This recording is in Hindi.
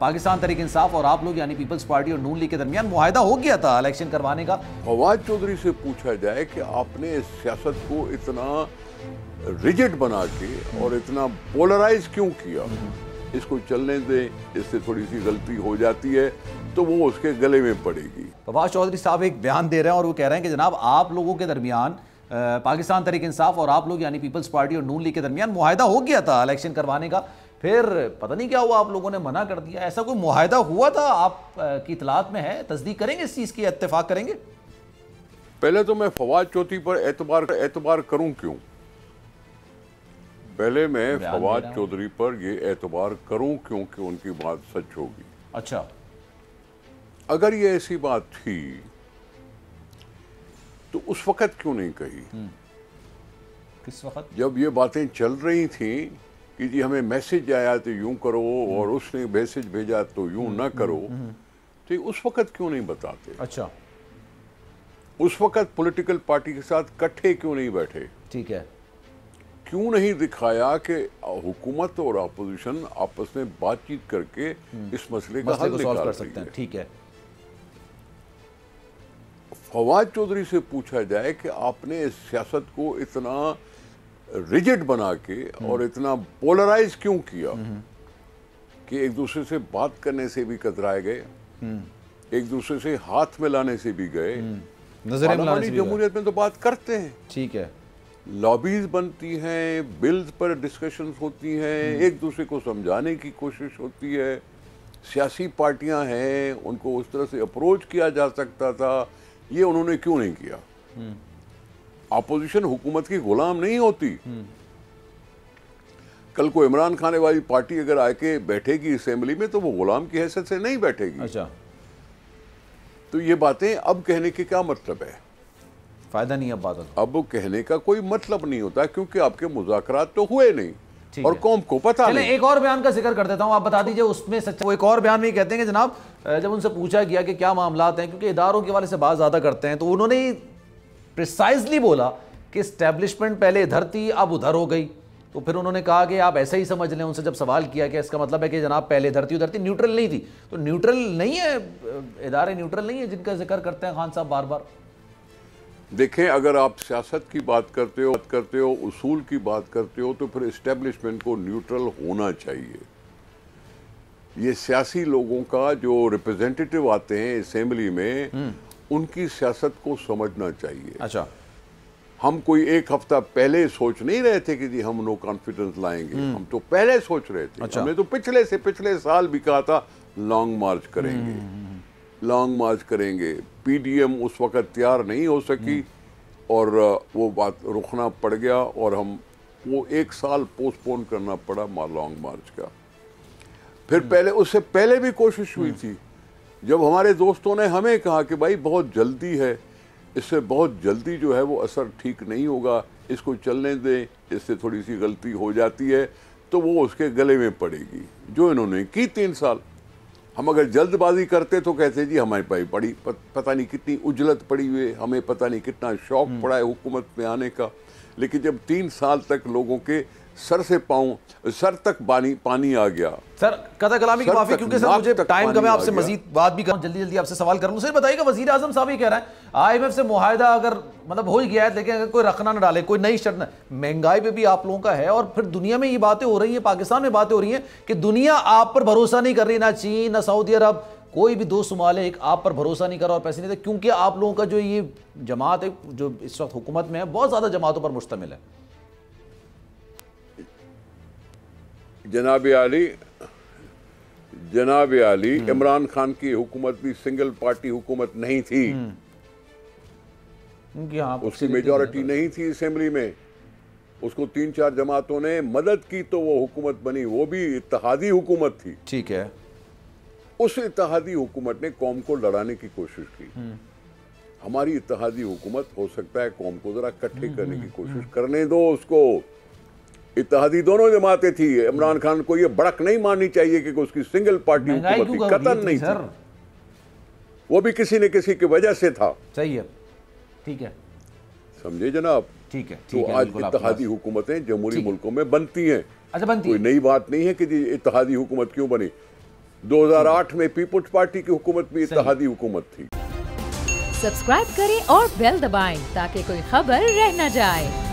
पाकिस्तान तहरीक इंसाफ और आप लोग यानी पीपल्स पार्टी और नून लीग के दरमियान मुआहदा हो गया था इलेक्शन करवाने का। फवाद चौधरी से पूछा जाए कि आपने इस सियासत को इतना रिजिड बना के और इतना पोलराइज क्यों किया, इसको चलने दें, इससे थोड़ी सी गलती हो जाती है तो वो उसके गले में पड़ेगी। फवाद चौधरी साहब एक बयान दे रहे हैं और वो कह रहे हैं कि जनाब आप लोगों के दरमियान पाकिस्तान तहरीक इंसाफ और आप लोग यानी पीपल्स पार्टी और नून लीग के दरमियान मुआहदा हो गया था इलेक्शन करवाने का, फिर पता नहीं क्या हुआ आप लोगों ने मना कर दिया। ऐसा कोई मुआहदा हुआ था, आप की इतलात में है, तस्दीक करेंगे इस चीज़ की, इत्तेफाक करेंगे? पहले तो मैं फवाद चौधरी पर एतबार करूं क्यों? पहले मैं फवाद चौधरी पर ये एतबार करूं क्योंकि उनकी बात सच होगी। अच्छा, अगर ये ऐसी बात थी तो उस वक्त क्यों नहीं कही? किस वक्त? जब ये बातें चल रही थी कि जी हमें मैसेज आया तो यूं करो और उसने मैसेज भेजा तो यूं ना करो, तो उस वक्त क्यों नहीं बताते? अच्छा, उस वक्त पॉलिटिकल पार्टी के साथ इकट्ठे क्यों नहीं बैठे? ठीक है, क्यों नहीं दिखाया कि हुकूमत और अपोजिशन आपस में बातचीत करके इस मसले का हल निकाल कर सकते हैं? ठीक है। फवाद चौधरी से पूछा जाए कि आपने इस सियासत को इतना रिजिड बना के और इतना पोलराइज क्यों किया कि एक दूसरे से बात करने से भी कतराए गए, एक दूसरे से हाथ मिलाने से भी गए। पार्लियामानी जमहूरियत में तो बात करते हैं, ठीक है, लॉबीज बनती हैं, बिल्स पर डिस्कशंस होती हैं, एक दूसरे को समझाने की कोशिश होती है, सियासी पार्टियां हैं उनको उस तरह से अप्रोच किया जा सकता था, ये उन्होंने क्यों नहीं किया? अपोजिशन हुकूमत की गुलाम नहीं होती। कल को इमरान खान वाली पार्टी अगर आके बैठेगी असेंबली में तो वो गुलाम की हैसियत से नहीं बैठेगी। अच्छा, तो ये बातें अब कहने के क्या मतलब है? फायदा नहीं अब कहने का कोई मतलब नहीं होता क्योंकि आपके मुज़ाकरात तो हुए नहीं और कौम को पता नहीं। एक और बयान का जिक्र कर देता हूं, आप बता दीजिए उसमें सच। वो एक और बयान में कहते हैं कि जनाब जब उनसे पूछा गया कि क्या मामलात हैं, क्योंकि इदारों के हवाले से बात ज्यादा करते हैं, तो उन्होंने प्रिसाइजली बोला कि एस्टेब्लिशमेंट पहले इधर थी अब उधर हो गई। तो फिर उन्होंने कहा कि आप ऐसा ही समझ लें। उनसे जब सवाल किया कि इसका मतलब है कि जनाब पहले इधर थी उधर थी, न्यूट्रल नहीं थी। तो न्यूट्रल नहीं है, इदारे न्यूट्रल नहीं है जिनका जिक्र करते हैं खान साहब बार बार। देखें, अगर आप सियासत की बात करते हो, उसूल की बात करते हो, तो फिर एस्टेब्लिशमेंट को न्यूट्रल होना चाहिए। ये सियासी लोगों का जो रिप्रेजेंटेटिव आते हैं असेंबली में, उनकी सियासत को समझना चाहिए। अच्छा, हम कोई एक हफ्ता पहले सोच नहीं रहे थे कि जी हम नो कॉन्फिडेंस लाएंगे, हम तो पहले सोच रहे थे। अच्छा। हमने तो पिछले साल भी कहा था लॉन्ग मार्च करेंगे, लॉन्ग मार्च करेंगे। पीडीएम उस वक्त तैयार नहीं हो सकी और वो बात रुकना पड़ गया और हम वो एक साल पोस्टपोन करना पड़ा लॉन्ग मार्च का। फिर उससे पहले भी कोशिश हुई थी, जब हमारे दोस्तों ने हमें कहा कि भाई बहुत जल्दी है, इससे बहुत जल्दी जो है वो असर ठीक नहीं होगा, इसको चलने दें, इससे थोड़ी सी गलती हो जाती है तो वो उसके गले में पड़ेगी। जो इन्होंने की 3 साल, हम अगर जल्दबाजी करते तो कहते जी हमारी पाई पड़ी पता नहीं कितनी उजलत पड़ी हुई, हमें पता नहीं कितना शौक पड़ा है हुकूमत में आने का। लेकिन जब 3 साल तक लोगों के सर तक पानी आ गया। सर कथा कलामी की माफी, क्योंकि सर मुझे टाइम कम है, आपसे मजीद बात भी करूं, जल्दी आपसे सवाल करूं। मुझे बताइएगा, वजीर आजम साहब ये कह रहे हैं IMF से मुआहदा अगर मतलब हो ही गया है, लेकिन अगर कोई रखना ना डाले, कोई नई शर्त, महंगाई पे भी आप लोगों का है और फिर दुनिया में ये बातें हो रही है, पाकिस्तान में बातें हो रही हैं कि दुनिया आप पर भरोसा नहीं कर रही, ना चीन ना सऊदी अरब, कोई भी 2 ममालिक आप पर भरोसा नहीं कर रहा और पैसे नहीं दे, क्योंकि आप लोगों का जो ये जमात है जो इस वक्त हुकूमत में है बहुत ज्यादा जमातों पर मुश्तमिल है। जनाब आली, इमरान खान की हुकूमत भी सिंगल पार्टी हुकूमत नहीं थी, उसकी मेजॉरिटी नहीं थी असेंबली में, उसको 3-4 जमातों ने मदद की तो वो हुकूमत बनी, वो भी इत्तेहादी हुकूमत थी। ठीक है, उस इत्तेहादी हुकूमत ने कौम को लड़ाने की कोशिश की। हमारी इत्तेहादी हुकूमत हो सकता है कौम को जरा इकट्ठे करने की कोशिश करने दो उसको। इत्तेहादी दोनों जमातें थी, इमरान खान को ये बड़क नहीं माननी चाहिए कि उसकी सिंगल पार्टी हुकूमत थी, कतन नहीं थी, वो भी किसी न किसी की वजह से था। सही है, ठीक है, समझे जनाब? ठीक है। तो आज इत्तेहादी हुकूमतें जमहूरी मुल्कों में बनती हैं। अच्छा, बनती है, कोई नई बात नहीं है कि इत्तेहादी हुकूमत क्यों बनी। 2008 में पीपुल्स पार्टी की हुकूमत भी इत्तेहादी हुकूमत थी। सब्सक्राइब करें और बेल दबाएं ताकि कोई खबर रह न जाए।